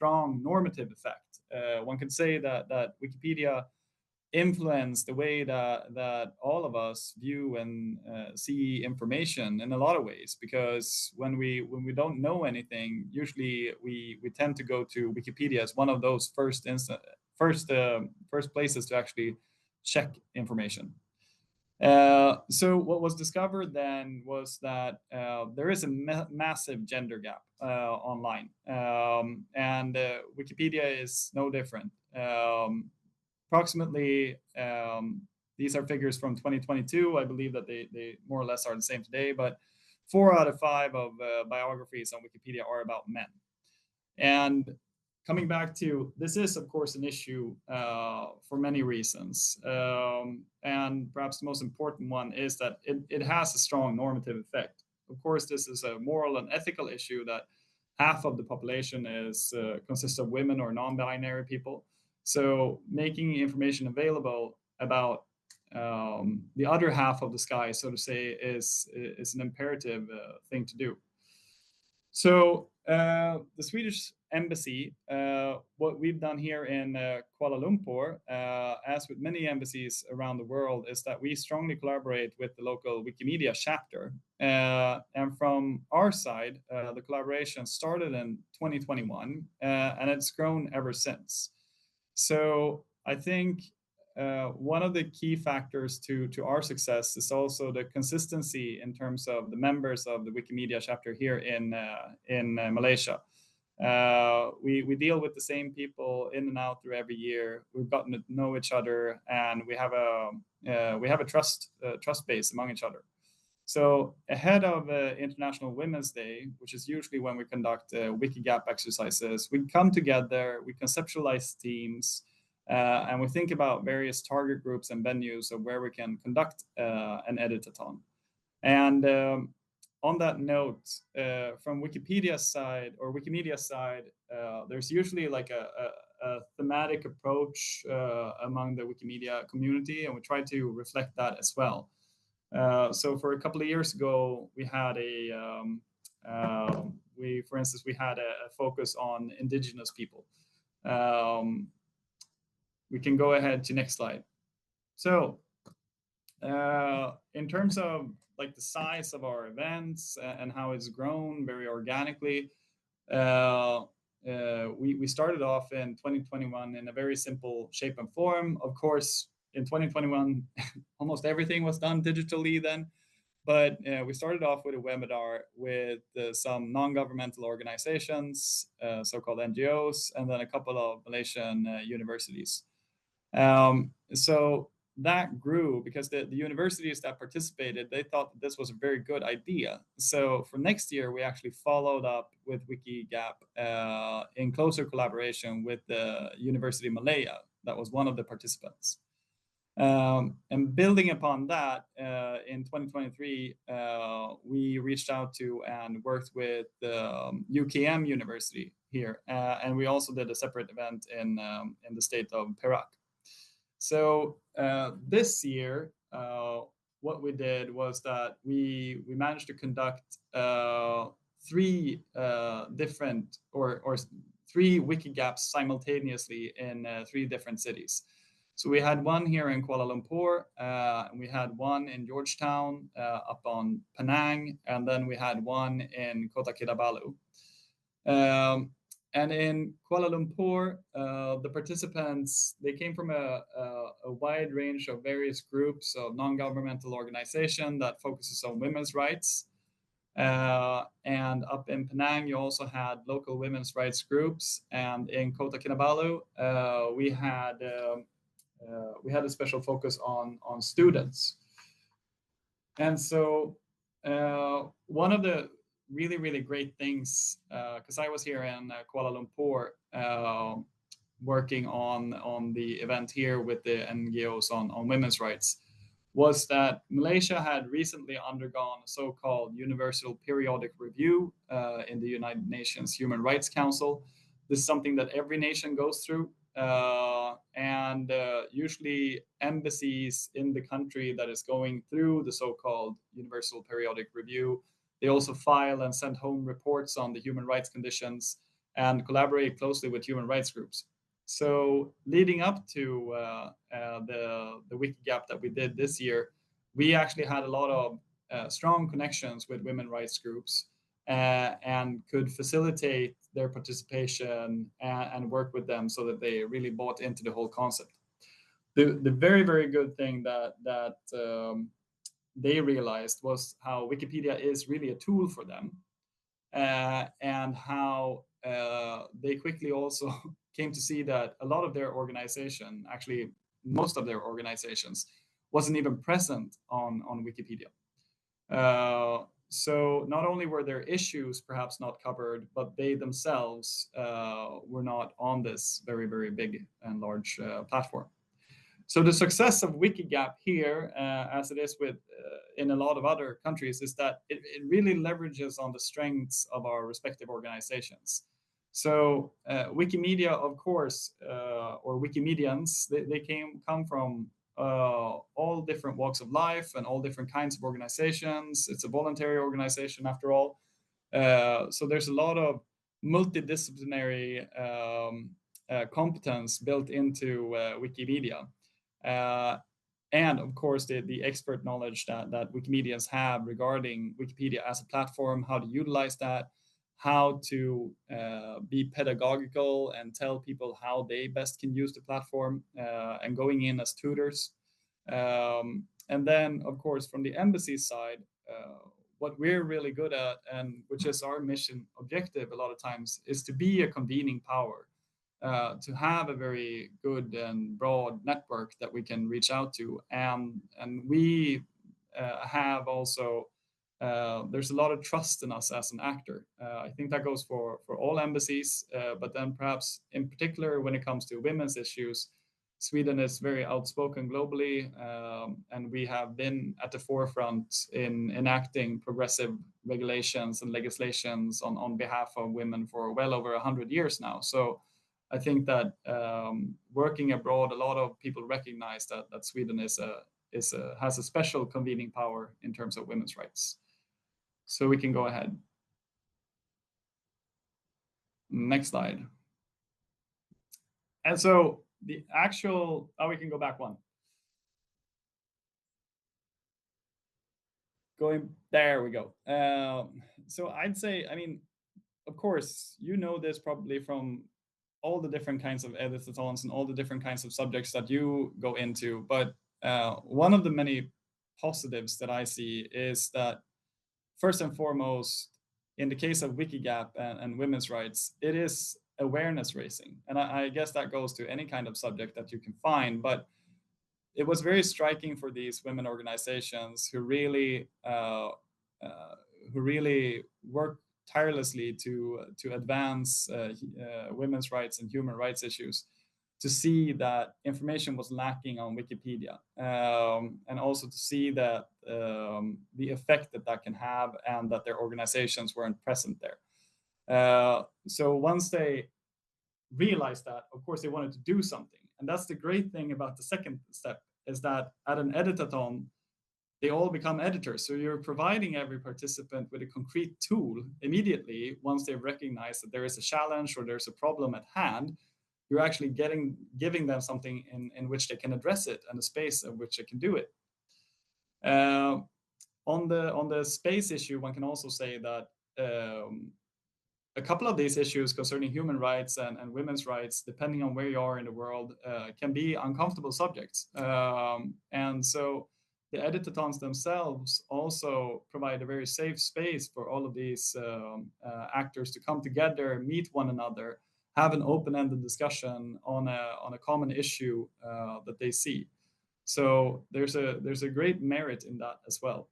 strong normative effect. One could say that Wikipedia influence the way that all of us view and see information in a lot of ways, because when we don't know anything, usually we tend to go to Wikipedia as one of those first places to actually check information. So what was discovered then was that there is a massive gender gap online, and Wikipedia is no different. Approximately, these are figures from 2022. I believe that they more or less are the same today, but 4 out of 5 of biographies on Wikipedia are about men. And coming back to, this is of course an issue for many reasons. And perhaps the most important one is that it has a strong normative effect. Of course, this is a moral and ethical issue that half of the population consists of women or non-binary people. So making information available about the other half of the sky, so to say, is an imperative thing to do. So the Swedish embassy, what we've done here in Kuala Lumpur, as with many embassies around the world, is that we strongly collaborate with the local Wikimedia chapter. And from our side, the collaboration started in 2021, and it's grown ever since. So I think one of the key factors to our success is also the consistency in terms of the members of the Wikimedia chapter here in Malaysia. We deal with the same people in and out through every year. We've gotten to know each other, and we have a trust base among each other. So ahead of International Women's Day, which is usually when we conduct Wikigap exercises, we come together, we conceptualize teams, and we think about various target groups and venues of where we can conduct an editathon. And on that note, from Wikipedia's side or Wikimedia's side, there's usually like a thematic approach among the Wikimedia community, and we try to reflect that as well. So for a couple of years ago, we had for instance, we had a focus on indigenous people. We can go ahead to next slide. So in terms of like the size of our events and how it's grown very organically, we started off in 2021 in a very simple shape and form. Of course, in 2021, almost everything was done digitally then, but we started off with a webinar with some non-governmental organizations, so-called NGOs, and then a couple of Malaysian universities. So that grew because the universities that participated, they thought that this was a very good idea. So for next year, we actually followed up with Wikigap in closer collaboration with the University of Malaya. That was one of the participants. And building upon that, in 2023, we reached out to and worked with UKM University here, and we also did a separate event in the state of Perak. So this year, what we did was that we managed to conduct 3 different or 3 Wikigaps simultaneously in 3 different cities. So we had one here in Kuala Lumpur, and we had one in Georgetown, up on Penang, and then we had one in Kota Kinabalu. And in Kuala Lumpur, the participants, they came from a wide range of various groups of non-governmental organization that focuses on women's rights. And up in Penang, you also had local women's rights groups. And in Kota Kinabalu, we had a special focus on students. And so one of the really, really great things, because I was here in Kuala Lumpur working on the event here with the NGOs on women's rights, was that Malaysia had recently undergone a so-called Universal Periodic Review in the United Nations Human Rights Council. This is something that every nation goes through. And usually embassies in the country that is going through the so-called Universal Periodic Review, they also file and send home reports on the human rights conditions. and collaborate closely with human rights groups. So leading up to the Wikigap that we did this year, we actually had a lot of strong connections with women rights groups and could facilitate their participation and work with them so that they really bought into the whole concept. The very, very good thing that they realized was how Wikipedia is really a tool for them, and how they quickly also came to see that a lot of their organization, actually most of their organizations, wasn't even present on Wikipedia. So not only were their issues perhaps not covered, but they themselves were not on this very, very big and large platform. So the success of Wikigap here, as it is with in a lot of other countries, is that it really leverages on the strengths of our respective organizations. So Wikimedia, of course, or Wikimedians, they come from all different walks of life and all different kinds of organizations. It's a voluntary organization after all. So there's a lot of multidisciplinary competence built into Wikimedia. And of course, the expert knowledge that Wikimedians have regarding Wikipedia as a platform, how to utilize that, how to be pedagogical and tell people how they best can use the platform, and going in as tutors. And then, of course, from the embassy side, what we're really good at, and which is our mission objective a lot of times, is to be a convening power. To have a very good and broad network that we can reach out to, and we have also there's a lot of trust in us as an actor. I think that goes for all embassies, but then perhaps in particular when it comes to women's issues, Sweden is very outspoken globally, and we have been at the forefront in enacting progressive regulations and legislations on behalf of women for well over 100 years now. So I think that working abroad, a lot of people recognize that Sweden has a special convening power in terms of women's rights. So we can go ahead. Next slide. And so the actual, we can go back one. There we go. So I'd say, I mean, of course, you know this probably from all the different kinds of editathons and all the different kinds of subjects that you go into. But one of the many positives that I see is that first and foremost, in the case of Wikigap and women's rights, it is awareness raising. And I guess that goes to any kind of subject that you can find. But it was very striking for these women organizations who really work tirelessly to advance women's rights and human rights issues, to see that information was lacking on Wikipedia, and also to see that the effect that can have, and that their organizations weren't present there. So once they realized that, of course, they wanted to do something. And that's the great thing about the second step, is that at an editathon, they all become editors. So you're providing every participant with a concrete tool immediately once they've recognized that there is a challenge or there's a problem at hand. You're actually giving them something in which they can address it, and a space in which they can do it. On the space issue, one can also say that a couple of these issues concerning human rights and women's rights, depending on where you are in the world, can be uncomfortable subjects. And so the editathons themselves also provide a very safe space for all of these actors to come together, meet one another, have an open-ended discussion on a common issue that they see. So there's a great merit in that as well.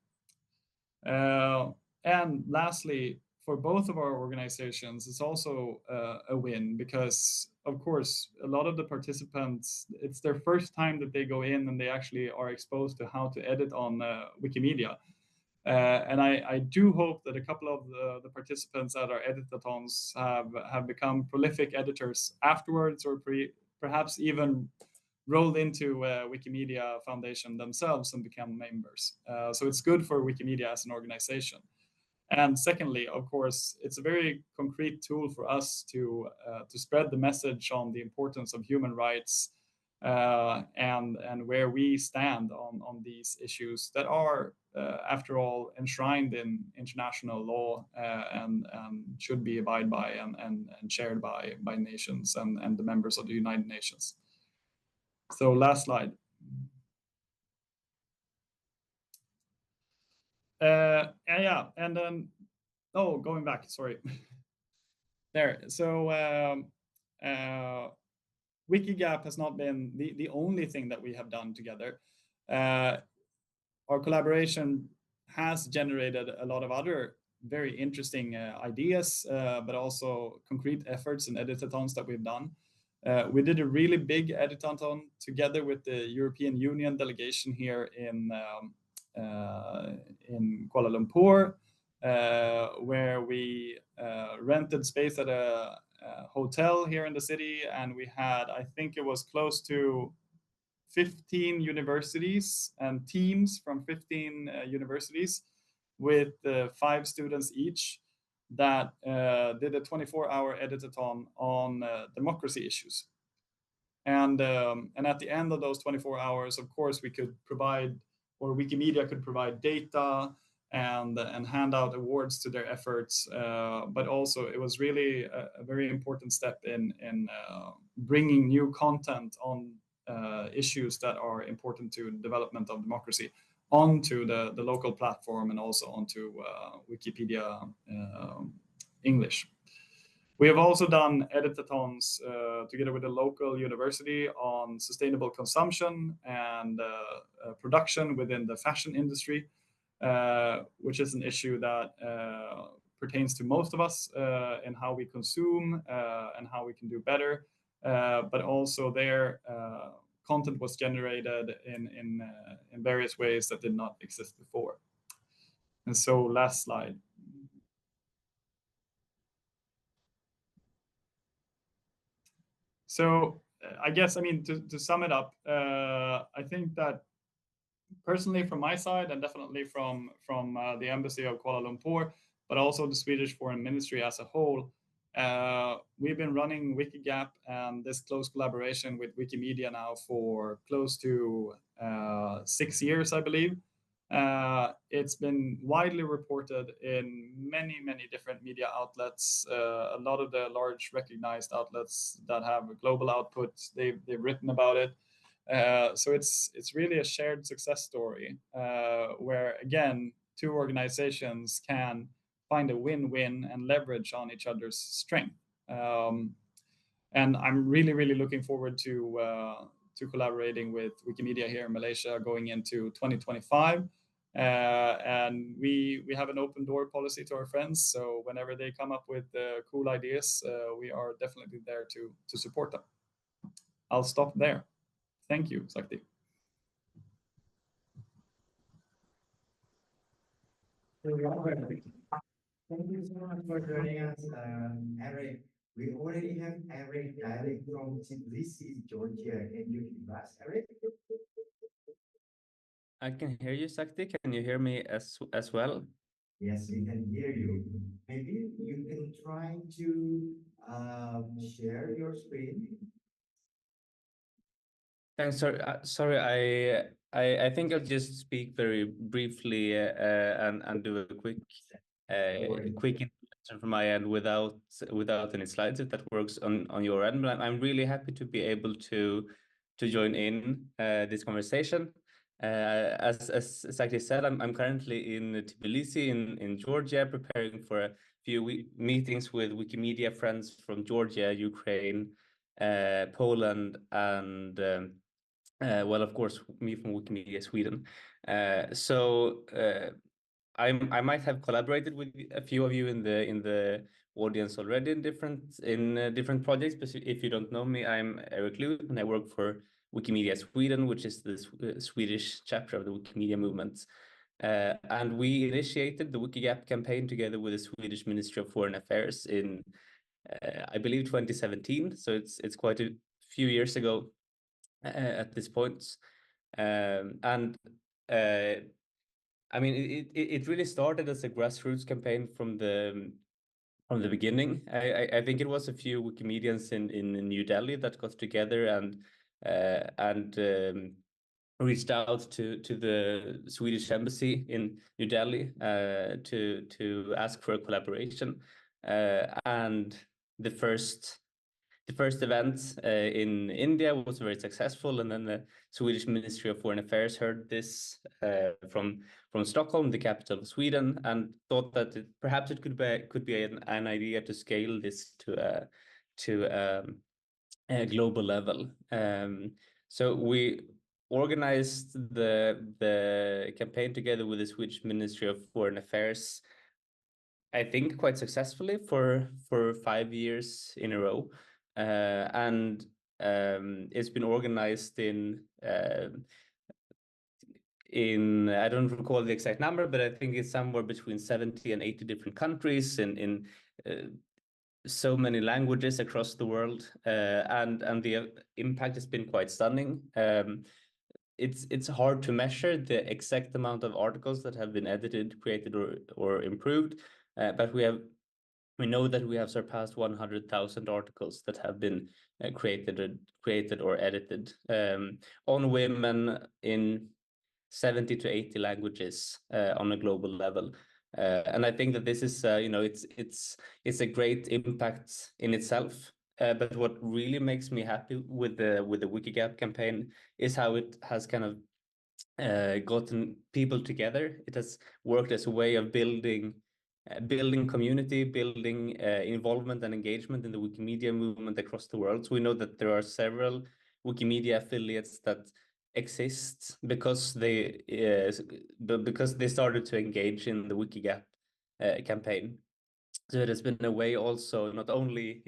And lastly, for both of our organizations, it's also a win, because of course a lot of the participants, it's their first time that they go in and they actually are exposed to how to edit on Wikimedia. And I do hope that a couple of the participants at our editathons have become prolific editors afterwards, or perhaps even rolled into Wikimedia Foundation themselves and become members. So it's good for Wikimedia as an organization. And secondly, of course, it's a very concrete tool for us to spread the message on the importance of human rights, and where we stand on these issues that are, after all, enshrined in international law, and should be abided by and shared by nations and the members of the United Nations. So last slide. Yeah, and then, oh, going back, sorry. There. So Wikigap has not been the only thing that we have done together. Our collaboration has generated a lot of other very interesting ideas, but also concrete efforts and editathons that we've done. We did a really big editathon together with the European Union delegation here in Kuala Lumpur, where we rented space at a hotel here in the city, and we had, I think it was close to 15 universities and teams from 15 universities with 5 students each that did a 24-hour editathon on democracy issues. And at the end of those 24 hours, of course, we could provide, or Wikimedia could provide data and hand out awards to their efforts. But also, it was really a very important step in bringing new content on issues that are important to the development of democracy onto the local platform and also onto Wikipedia English. We have also done editathons together with a local university on sustainable consumption and production within the fashion industry, which is an issue that pertains to most of us in how we consume and how we can do better. But also their content was generated in various ways that did not exist before. And so last slide. So I guess, I mean, to sum it up, I think that personally from my side, and definitely from the Embassy of Kuala Lumpur, but also the Swedish Foreign Ministry as a whole, we've been running Wikigap and this close collaboration with Wikimedia now for close to 6 years, I believe. It's been widely reported in many, many different media outlets. A lot of the large recognized outlets that have a global output, they've written about it. So it's really a shared success story where, again, 2 organizations can find a win-win and leverage on each other's strength. And I'm really, really looking forward to collaborating with Wikimedia here in Malaysia going into 2025. And we have an open door policy to our friends. So whenever they come up with cool ideas, we are definitely there to support them. I'll stop there. Thank you, Sakti. Thank you so much for joining us, Eric. We already have Eric dialing from Tbilisi, Georgia. Can you hear us, Eric? I can hear you, Sakti. Can you hear me as well? Yes, we can hear you. Maybe you can try to share your screen. Thanks. Sorry. I think I'll just speak very briefly and do a quick introduction from my end without any slides, if that works on your end. But I'm really happy to be able to join in this conversation. As Sakti said, I'm currently in Tbilisi in Georgia, preparing for a few meetings with Wikimedia friends from Georgia, Ukraine, Poland, and well, of course, me from Wikimedia Sweden. I might have collaborated with a few of you in the audience already in different projects. But if you don't know me, I'm Eric Lud, and I work for Wikimedia Sweden, which is the Swedish chapter of the Wikimedia movement. And we initiated the Wikigap campaign together with the Swedish Ministry of Foreign Affairs in, I believe, 2017. So it's quite a few years ago at this point. And I mean, it really started as a grassroots campaign from the beginning. I think it was a few Wikimedians in New Delhi that got together and reached out to the Swedish embassy in New Delhi to ask for a collaboration. And the first event in India was very successful, and then the Swedish Ministry of Foreign Affairs heard this from Stockholm, the capital of Sweden, and thought that perhaps it could be an idea to scale this to a global level. So we organized the campaign together with the Swedish Ministry of Foreign Affairs, I think quite successfully for 5 years in a row. And it's been organized in I don't recall the exact number, but I think it's somewhere between 70 and 80 different countries in so many languages across the world, and the impact has been quite stunning. It's hard to measure the exact amount of articles that have been edited, created, or improved, but we know that we have surpassed 100,000 articles that have been created or edited on women in 70 to 80 languages on a global level. And I think that this is, it's a great impact in itself. But what really makes me happy with the Wikigap campaign is how it has kind of gotten people together. It has worked as a way of building community, building involvement and engagement in the Wikimedia movement across the world. So we know that there are several Wikimedia affiliates that exist because they started to engage in the Wikigap campaign. So it has been a way also, not only,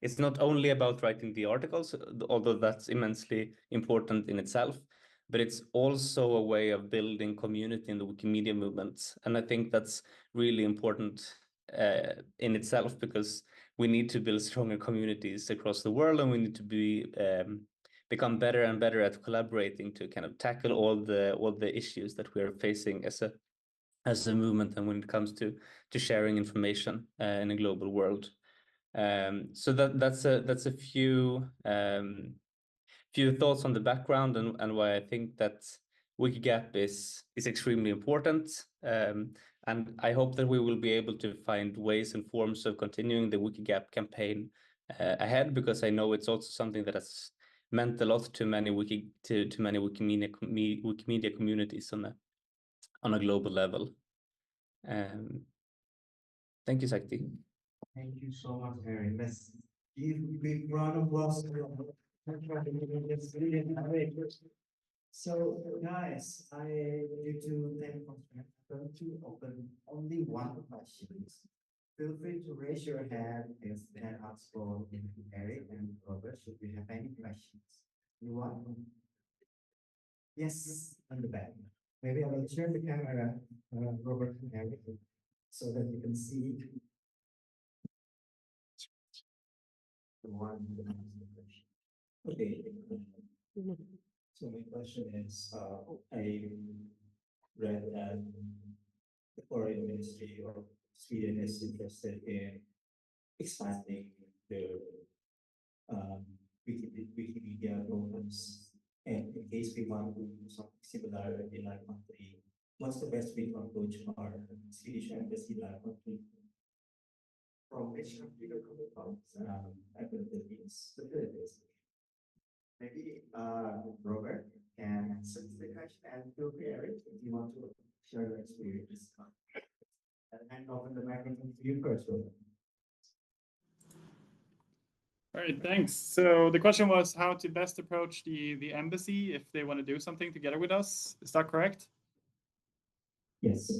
it's not only about writing the articles, although that's immensely important in itself, but it's also a way of building community in the Wikimedia movement. And I think that's really important in itself, because we need to build stronger communities across the world, and we need to become better and better at collaborating to kind of tackle all the issues that we are facing as a movement, and when it comes to sharing information in a global world. So that's a few thoughts on the background and why I think that Wikigap is extremely important. And I hope that we will be able to find ways and forms of continuing the Wikigap campaign ahead, because I know it's also something that has meant a lot to many Wikimedia communities on a global level. Thank you, Sakti. Thank you so much, Harry. Let's give a big round of applause. So, guys, due to time constraint, I'm going to open only one question. Feel free to raise your hand if that asks for Eric and Robert. Should we have any questions? You want? Yes, on the back. Maybe I will turn the camera, Robert and Eric, so that you can see the one who asks the question. Okay. So my question is, I read that the foreign ministry of Sweden is interested in expanding their Wikimedia programs. And in case we want to do something similar in our country, what's the best way to approach our Swedish embassy in our country? From which country you're coming from? I believe the Philippines. Maybe Robert can answer the question, and feel free, Eric, if you want to share your experience. And open the microphone to you first, Robert. All right, thanks. So the question was how to best approach the embassy if they want to do something together with us. Is that correct? Yes.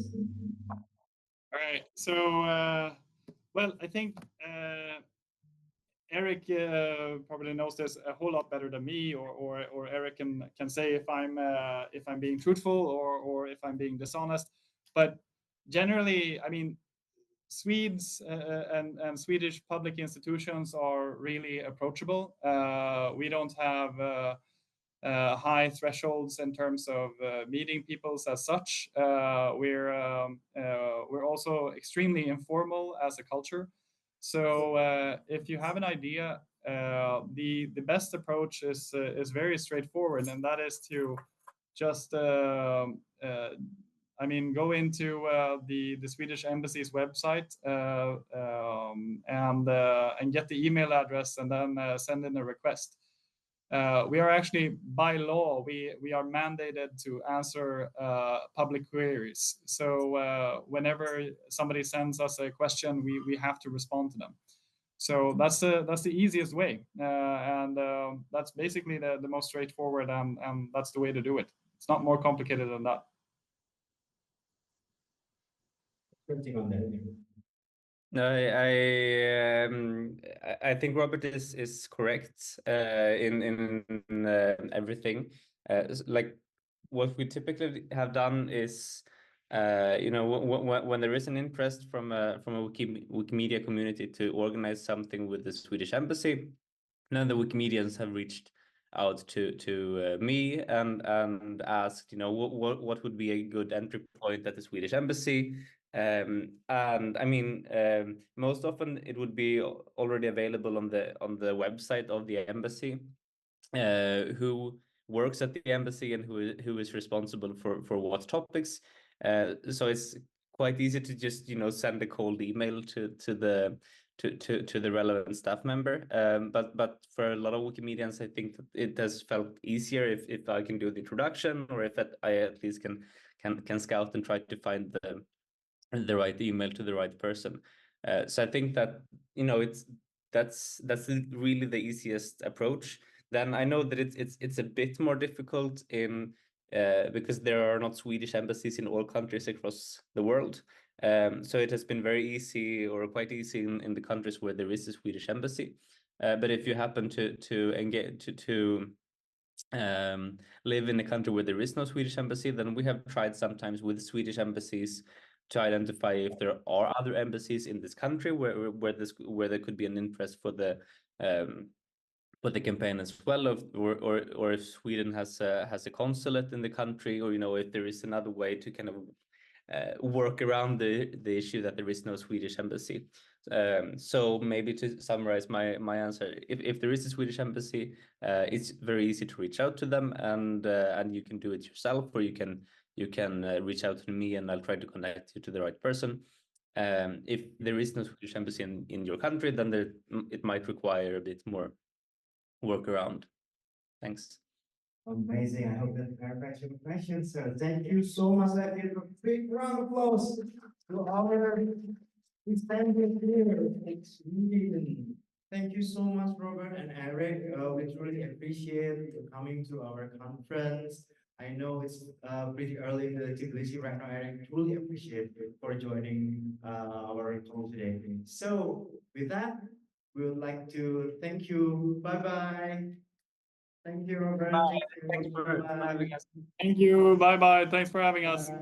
All right. So, well, I think Eric probably knows this a whole lot better than me, or Eric can say if I'm being truthful or if I'm being dishonest. But generally, I mean, Swedes and Swedish public institutions are really approachable. We don't have high thresholds in terms of meeting people as such. We're also extremely informal as a culture. So if you have an idea, the best approach is very straightforward, and that is to just go into the Swedish Embassy's website and get the email address, and then send in a request. We are actually, by law, we are mandated to answer public queries. So whenever somebody sends us a question, we have to respond to them. So that's the easiest way, and that's basically the most straightforward, and that's the way to do it. It's not more complicated than that. On that. No, I think Robert is correct in everything. Like what we typically have done is, when there is an interest from a Wikimedia community to organize something with the Swedish Embassy, then the Wikimedians have reached out to me and asked, what would be a good entry point at the Swedish Embassy. And I mean, most often it would be already available on the website of the embassy, who works at the embassy and who is responsible for what topics. So it's quite easy to just send a cold email to the relevant staff member. But for a lot of Wikimedians, I think that it has felt easier if I can do the introduction, or if I at least can scout and try to find the right email to the right person. So I think that that's really the easiest approach. Then I know that it's a bit more difficult because there are not Swedish embassies in all countries across the world. So it has been very easy, or quite easy, in the countries where there is a Swedish embassy. But if you happen to engage to live in a country where there is no Swedish embassy, then we have tried sometimes with Swedish embassies to identify if there are other embassies in this country where there could be an interest for the campaign as well, or if Sweden has a consulate in the country, or if there is another way to kind of work around the issue that there is no Swedish embassy. So maybe to summarize my answer, if there is a Swedish embassy, it's very easy to reach out to them, and you can do it yourself, or you can reach out to me and I'll try to connect you to the right person. If there is no Swedish embassy in your country, then it might require a bit more workaround. Thanks. Amazing. I hope that clarifies your question, sir. Thank you so much. Let's give a big round of applause to our extended here. Thank you so much, Robert and Eric. We truly appreciate you coming to our conference. I know it's pretty early in the Tbilisi right now, Eric. Truly appreciate you for joining our call today. So with that, we would like to thank you. Bye-bye. Thank you, Robert. Bye. Thank you. Thanks for having us. Thank you. Bye-bye. Thanks for having us. Bye.